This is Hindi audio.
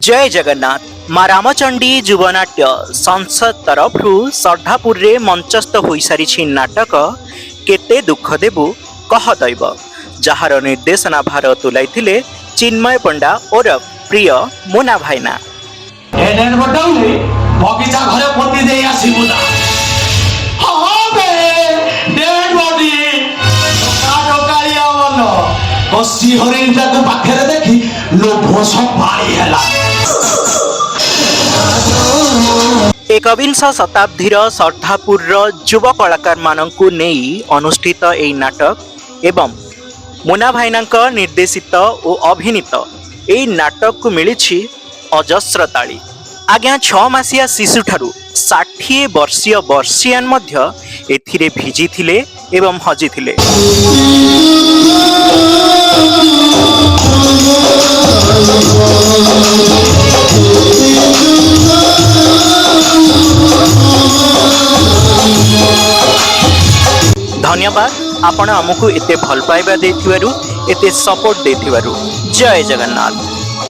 जय जगन्नाथ। माँ रामचंडी जुवनाट्य संसद तरफु सढ़ापुर रे मंचस्थ हो सारी नाटक केते दुख देबु कह दैव, जार निर्देशना भार तुलाई चिन्मय पंडा और प्रिय मुना भाईना। बगीचा घरे पोती दे आसीबु ना। हां बे डेड बॉडी टोकारिया मन कसी हरिण जाको पाखरे देखी लोभ सब भाई हैला। एकविंश शताब्दीर सढ़ापुर युवा कलाकार मानंकु नेई अनुष्ठित एई नाटक एवं मुना भाईना निर्देशित और अभिनीत एई नाटक को मिली अजस्र ताली। आज्ञा 6 मासिया शिशु ठारू 60 वर्षीय वर्षियान मध्य एथिरे भिजी थिले एवं हजी थिले। धन्यवाद आपण आमको एते भल पाइबा देथिबारु, एते सपोर्ट देथिबारु। जय जगन्नाथ।